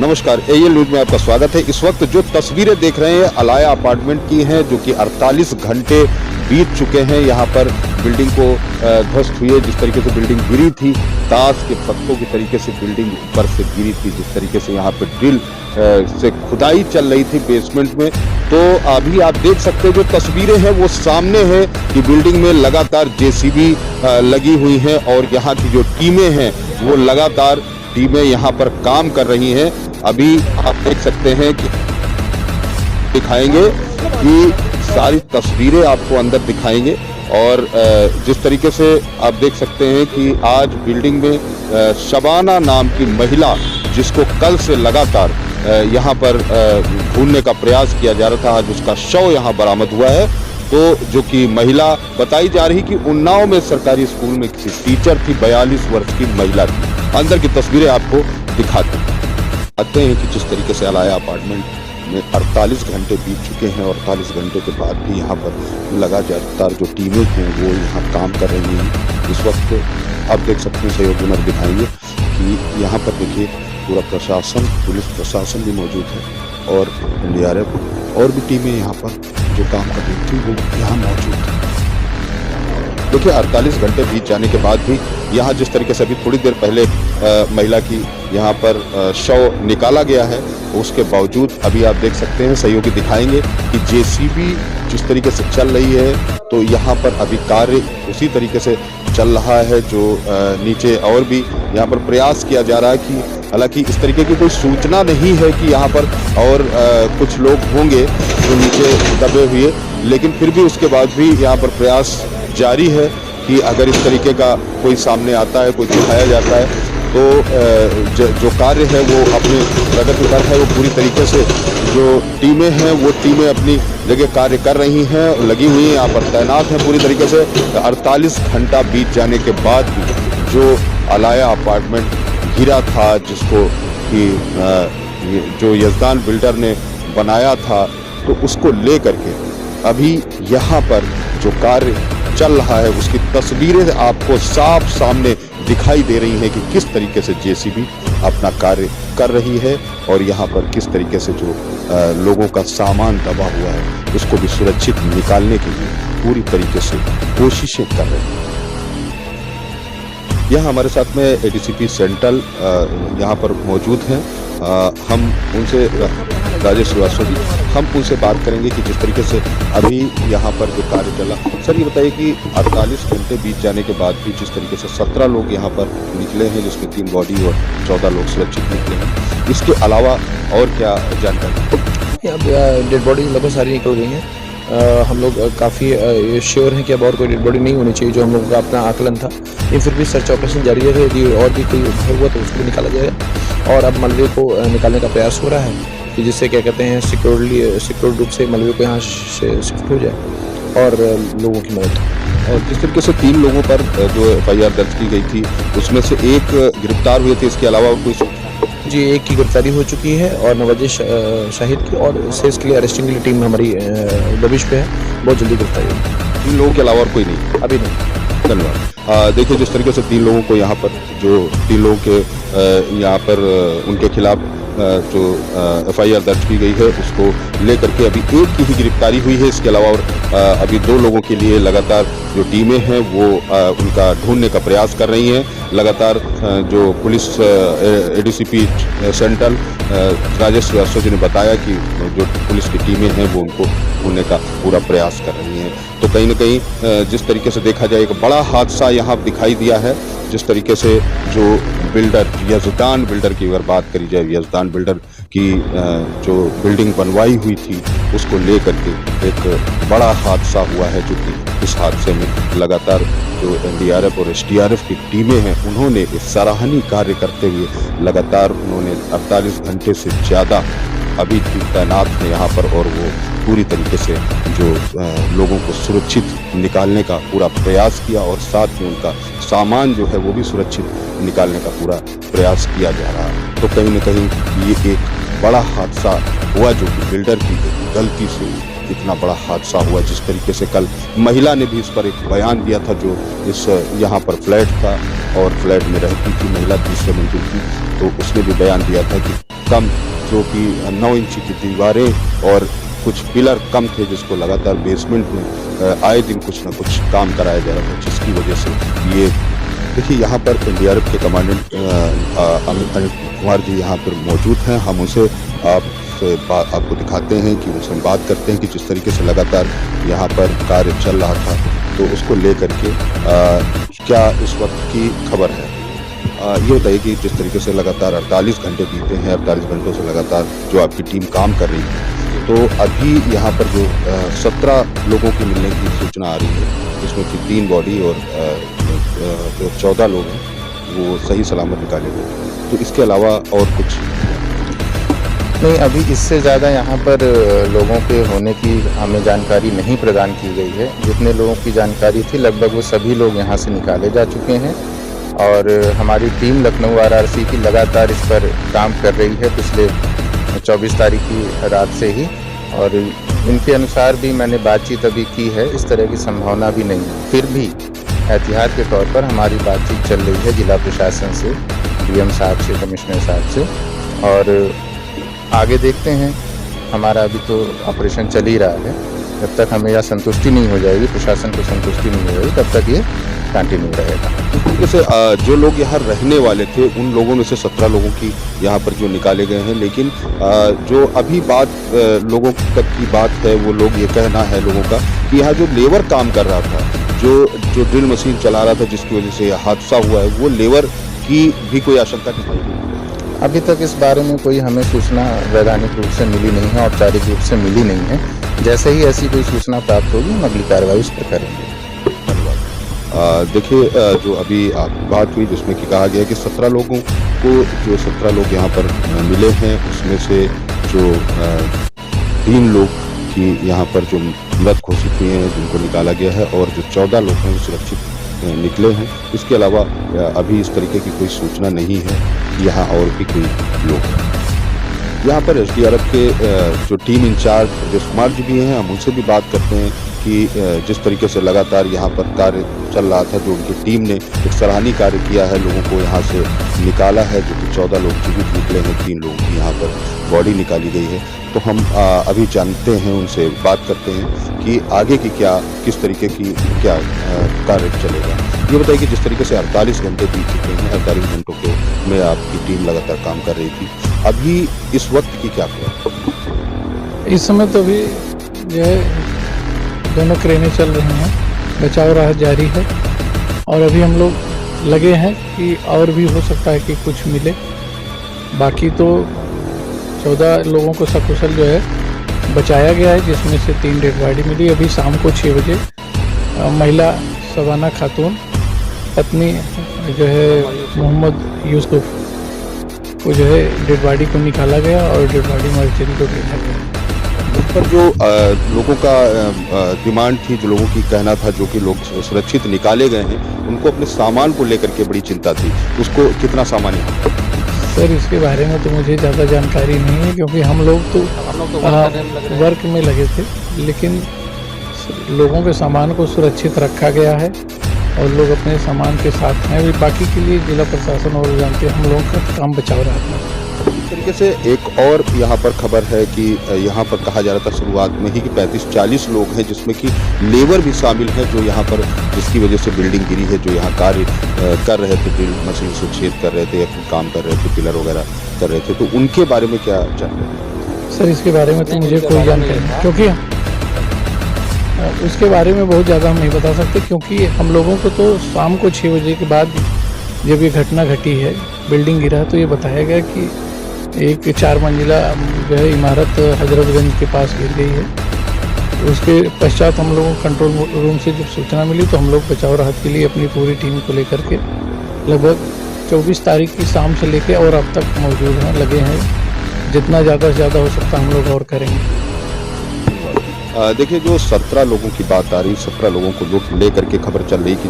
नमस्कार, AL news में आपका स्वागत है। इस वक्त जो तस्वीरें देख रहे हैं अलाया अपार्टमेंट की हैं, जो कि 48 घंटे बीत चुके हैं। यहाँ पर बिल्डिंग को ध्वस्त हुए, जिस तरीके से बिल्डिंग गिरी थी, ताश के पत्तों की तरीके से बिल्डिंग ऊपर से गिरी थी। जिस तरीके से यहाँ पर ड्रिल से खुदाई चल रही थी बेसमेंट में। तो अभी आप देख सकते हैं जो तस्वीरें हैं वो सामने है कि बिल्डिंग में लगातार जेसीबी लगी हुई है और यहाँ की जो टीमें हैं वो लगातार टीमें यहाँ पर काम कर रही हैं। अभी आप देख सकते हैं कि दिखाएंगे कि सारी तस्वीरें आपको अंदर दिखाएंगे। और जिस तरीके से आप देख सकते हैं कि आज बिल्डिंग में शबाना नाम की महिला, जिसको कल से लगातार यहाँ पर ढूंढने का प्रयास किया जा रहा था, आज उसका शव यहाँ बरामद हुआ है। तो जो कि महिला बताई जा रही कि उन्नाव में सरकारी स्कूल में किसी टीचर थी, 42 वर्ष की महिला थी। अंदर की तस्वीरें आपको दिखाते हैं कि जिस तरीके से अलाया अपार्टमेंट में 48 घंटे बीत चुके हैं और 48 घंटे के बाद भी यहाँ पर लगातार जो टीमें हैं वो यहाँ काम कर रही हैं। इस वक्त आप देख सकते हैं, सहयोगी नर दिखाएंगे कि यहाँ पर देखिए पूरा प्रशासन, पुलिस प्रशासन भी मौजूद है और NDRF और भी टीमें यहाँ पर जो काम कर रही थी वो यहाँ मौजूद है। देखिए 48 घंटे बीत जाने के बाद भी यहाँ जिस तरीके से अभी थोड़ी देर पहले महिला की यहाँ पर शव निकाला गया है, उसके बावजूद अभी आप देख सकते हैं, सहयोगी दिखाएंगे कि जेसीबी जिस तरीके से चल रही है, तो यहाँ पर अभी कार्य उसी तरीके से चल रहा है। जो नीचे और भी यहाँ पर प्रयास किया जा रहा है कि हालांकि इस तरीके की कोई सूचना नहीं है कि यहाँ पर और कुछ लोग होंगे जो नीचे दबे हुए, लेकिन फिर भी उसके बाद भी यहाँ पर प्रयास जारी है कि अगर इस तरीके का कोई सामने आता है, कोई दिखाया जाता है, तो जो कार्य है वो अपनी प्रगति पर है। वो पूरी तरीके से जो टीमें हैं वो टीमें अपनी जगह कार्य कर रही हैं, लगी हुई हैं, यहाँ पर तैनात हैं पूरी तरीके से। 48 घंटा बीत जाने के बाद भी जो अलाया अपार्टमेंट गिरा था, जिसको कि जो यजदान बिल्डर ने बनाया था, तो उसको ले करके अभी यहाँ पर जो कार्य चल रहा है उसकी तस्वीरें आपको साफ सामने दिखाई दे रही हैं कि किस तरीके से जेसीबी अपना कार्य कर रही है और यहाँ पर किस तरीके से जो लोगों का सामान दबा हुआ है उसको भी सुरक्षित निकालने के लिए पूरी तरीके से कोशिशें कर रहे हैं। यहाँ हमारे साथ में ADCP सेंट्रल यहाँ पर मौजूद हैं। हम उनसे, राजेश श्रीवास्तव जी, हम उनसे बात करेंगे कि जिस तरीके से अभी यहाँ पर जो कार्य चला। सर ये बताइए कि 48 घंटे बीत जाने के बाद भी जिस तरीके से 17 लोग यहाँ पर निकले हैं, जिसमें 3 बॉडी और 14 लोग सुरक्षित निकले हैं, इसके अलावा और क्या जानकारी? यहाँ डेड बॉडी लगभग सारी निकल गई हैं। हम लोग काफ़ी श्योर हैं कि अब और कोई डेड बॉडी नहीं होनी चाहिए, जो हम लोगों का अपना आकलन था। लेकिन फिर भी सर्च ऑपरेशन जारी है, यदि और भी कोई घर हुआ तो उसको भी निकाला जाएगा। और अब मलबे को निकालने का प्रयास हो रहा है कि जिससे क्या कहते हैं सिक्योर रूप से मलबे को यहाँ से शिफ्ट हो जाए और लोगों की मदद हो। और जिस तरीके से 3 लोगों पर जो FIR दर्ज की गई थी उसमें से एक गिरफ्तार हुए थे, इसके अलावा कोई? जी, एक की गिरफ्तारी हो चुकी है और नवाजिश शाहिद की, और इसके लिए अरेस्टिंग के लिए टीम हमारी दबिश पे है। बहुत जल्दी गिरफ्तारी होगी। 3 लोगों के अलावा और कोई नहीं? अभी नहीं। धन्यवाद। देखिए जिस तरीके से 3 लोगों को यहाँ पर, जो 3 लोगों के यहाँ पर उनके खिलाफ जो FIR दर्ज की गई है उसको लेकर के अभी एक की ही गिरफ्तारी हुई है। इसके अलावा और अभी 2 लोगों के लिए लगातार जो टीमें हैं वो उनका ढूंढने का प्रयास कर रही हैं। लगातार जो police ADCP central Rajesh Srivastava ji ने बताया कि जो पुलिस की टीमें हैं वो उनको ढूंढने का पूरा प्रयास कर रही हैं। तो कहीं न कहीं जिस तरीके से देखा जाए, एक बड़ा हादसा यहाँ दिखाई दिया है। जिस तरीके से जो बिल्डर, यजदान बिल्डर की अगर बात करी जाए, यजदान बिल्डर की जो बिल्डिंग बनवाई हुई थी उसको लेकर के एक बड़ा हादसा हुआ है, जो कि इस हादसे में लगातार जो NDRF और SDRF की टीमें हैं उन्होंने एक सराहनीय कार्य करते हुए लगातार उन्होंने 48 घंटे से ज़्यादा अभी भी तैनात है यहाँ पर, और वो पूरी तरीके से जो लोगों को सुरक्षित निकालने का पूरा प्रयास किया और साथ में उनका सामान जो है वो भी सुरक्षित निकालने का पूरा प्रयास किया जा रहा है। तो कहीं न कहीं ये एक बड़ा हादसा हुआ, जो कि बिल्डर की गलती से इतना बड़ा हादसा हुआ। जिस तरीके से कल महिला ने भी इस पर एक बयान दिया था, जो इस यहाँ पर फ्लैट था और फ्लैट में रहती थी महिला, तीसरे मंजिल की, तो उसने भी बयान दिया था कि कम जो कि 9 इंच की दीवारें और कुछ पिलर कम थे, जिसको लगातार बेसमेंट में आए दिन कुछ न कुछ काम कराया जा रहा था, जिसकी वजह से ये देखिए यहाँ पर एनडीआरएफ के कमांडेंट अमित कुमार जी यहाँ पर मौजूद हैं। हम उनसे आपको दिखाते हैं कि उनसे हम बात करते हैं कि जिस तरीके से लगातार यहाँ पर कार्य चल रहा था, तो उसको लेकर के क्या इस वक्त की खबर है। ये बताइए कि जिस तरीके से लगातार 48 घंटे बीते हैं, 48 घंटों से लगातार जो आपकी टीम काम कर रही है, तो अभी यहाँ पर जो 17 लोगों की मिलने की सूचना आ रही है, जिसमें कि 3 बॉडी और जो 14 लोग हैं वो सही सलामत निकाले गए, तो इसके अलावा और कुछ नहीं, अभी इससे ज़्यादा यहाँ पर लोगों के होने की हमें जानकारी नहीं प्रदान की गई है। जितने लोगों की जानकारी थी लगभग वो सभी लोग यहाँ से निकाले जा चुके हैं और हमारी टीम लखनऊ आरआरसी की लगातार इस पर काम कर रही है पिछले 24 तारीख की रात से ही, और इनके अनुसार भी मैंने बातचीत अभी की है, इस तरह की संभावना भी नहीं है। फिर भी एहतियात के तौर पर हमारी बातचीत चल रही है जिला प्रशासन से, डीएम साहब से, कमिश्नर साहब से, और आगे देखते हैं। हमारा अभी तो ऑपरेशन चल ही रहा है, जब तक हमें यह संतुष्टि नहीं हो जाएगी, प्रशासन को संतुष्टि नहीं हो जाएगी, तब तक ये कंटिन्यू रहेगा। जैसे जो लोग यहाँ रहने वाले थे उन लोगों में से 17 लोगों की यहाँ पर जो निकाले गए हैं, लेकिन जो अभी बात लोगों तक की बात है, वो लोग ये कहना है लोगों का कि यहाँ जो लेबर काम कर रहा था, जो ड्रिल मशीन चला रहा था, जिसकी वजह से यह हादसा हुआ है, वो लेबर की भी कोई आशंका नहीं है। अभी तक इस बारे में कोई हमें सूचना वैधानिक रूप से मिली नहीं है, औपचारिक रूप से मिली नहीं है। जैसे ही ऐसी कोई सूचना प्राप्त होगी हम अगली कार्रवाई उस पर करेंगे। देखिए, जो अभी आपकी बात हुई जिसमें कि कहा गया कि 17 लोगों को, जो 17 लोग यहाँ पर मिले हैं, उसमें से जो 3 लोग की यहाँ पर जो मृत घोषित हुए हैं, जिनको निकाला गया है, और जो 14 लोग हैं वो सुरक्षित निकले हैं। इसके अलावा अभी इस तरीके की कोई सूचना नहीं है कि यहाँ और भी कोई लोग हैं। यहाँ पर एसडीआरएफ के जो टीम इंचार्ज प्रदेश कुमार जी भी हैं, हम उनसे भी बात करते हैं कि जिस तरीके से लगातार यहाँ पर कार्य चल रहा था, जो उनकी टीम ने एक सराहनीय कार्य किया है, लोगों को यहाँ से निकाला है, जो कि 14 लोग जीवित निकले हैं, 3 लोगों की यहाँ पर बॉडी निकाली गई है। तो हम अभी जानते हैं, उनसे बात करते हैं कि आगे की किस तरीके की क्या कार्य चलेगा। ये बताइए कि जिस तरीके से 48 घंटे बीत चुके हैं, 48 घंटों के में आपकी टीम लगातार काम कर रही थी, अभी इस वक्त की क्या खबर? इस समय तो अभी जो है दोनों क्रेनें चल रही हैं, बचाव राहत जारी है, और अभी हम लोग लगे हैं कि और भी हो सकता है कि कुछ मिले। बाकी तो 14 लोगों को सकुशल जो है बचाया गया है, जिसमें से 3 डेड बॉडी मिली। अभी शाम को 6 बजे महिला शबाना खातून पत्नी जो है मोहम्मद यूसुफ को जो है डेड बॉडी को निकाला गया और डेड बॉडी मर्चरी को भेजा गया। पर जो लोगों का डिमांड थी, जो लोगों की कहना था, जो कि लोग सुरक्षित निकाले गए हैं, उनको अपने सामान को लेकर के बड़ी चिंता थी, उसको कितना सामान है? सर, इसके बारे में तो मुझे ज़्यादा जानकारी नहीं है, क्योंकि हम लोग तो वर्क में लगे थे, लेकिन लोगों के सामान को सुरक्षित रखा गया है और लोग अपने सामान के साथ हैं। बाकी के लिए जिला प्रशासन और जानते हैं, हम लोगों का काम बचाव रहा था। इस तरीके से एक और यहाँ पर खबर है कि यहाँ पर कहा जा रहा था शुरुआत में ही कि 35-40 लोग हैं, जिसमें कि लेबर भी शामिल है, जो यहाँ पर जिसकी वजह से बिल्डिंग गिरी है, जो यहाँ कार्य कर रहे थे, ड्रिल मशीन से छेद कर रहे थे या फिर काम कर रहे थे, पिलर वगैरह कर रहे थे, तो उनके बारे में क्या जानकारी? सर, इसके बारे में तो मुझे कोई जानकारी नहीं, क्योंकि उसके बारे में बहुत ज़्यादा हम नहीं बता सकते, क्योंकि हम लोगों को तो शाम को 6 बजे के बाद जब ये घटना घटी है, बिल्डिंग गिरा, तो ये बताया गया कि एक 4 मंजिला जो है इमारत हजरतगंज के पास गिर गई है। उसके पश्चात हम लोगों को कंट्रोल रूम से जब सूचना मिली, तो हम लोग बचाव राहत के लिए अपनी पूरी टीम को लेकर के लगभग 24 तारीख की शाम से लेके और अब तक मौजूद हैं, लगे हैं। जितना ज़्यादा से ज़्यादा हो सकता हम लोग और करेंगे। देखिए, जो 17 लोगों की बात आ रही, 17 लोगों को लूट लेकर के खबर चल रही कि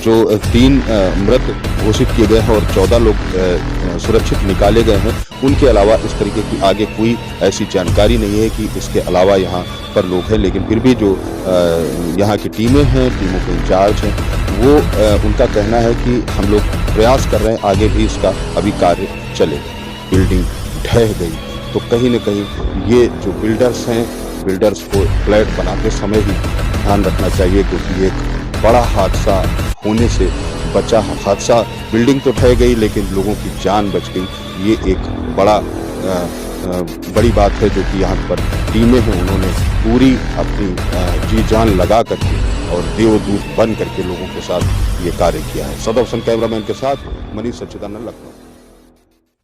जो 3 मृत घोषित किए गए हैं और 14 लोग सुरक्षित निकाले गए हैं। उनके अलावा इस तरीके की आगे कोई ऐसी जानकारी नहीं है कि इसके अलावा यहाँ पर लोग हैं, लेकिन फिर भी जो यहाँ की टीमें हैं, टीमों के इंचार्ज हैं, वो उनका कहना है कि हम लोग प्रयास कर रहे हैं, आगे भी इसका अभी कार्य चलेगा। बिल्डिंग ढह गई तो कहीं न कहीं ये जो बिल्डर्स हैं, बिल्डर्स को फ्लैट बनाते समय ही ध्यान रखना चाहिए, क्योंकि एक बड़ा हादसा होने से बचा। हादसा, बिल्डिंग तो ढह गई लेकिन लोगों की जान बच गई। ये एक बड़ी बात है जो कि यहाँ पर टीमें हैं, उन्होंने पूरी अपनी जी जान लगा करके और देवदूत बन करके लोगों के साथ ये कार्य किया है। सदर हसन कैमरामैन के साथ मनीष सच्चिदानंद, लखनऊ।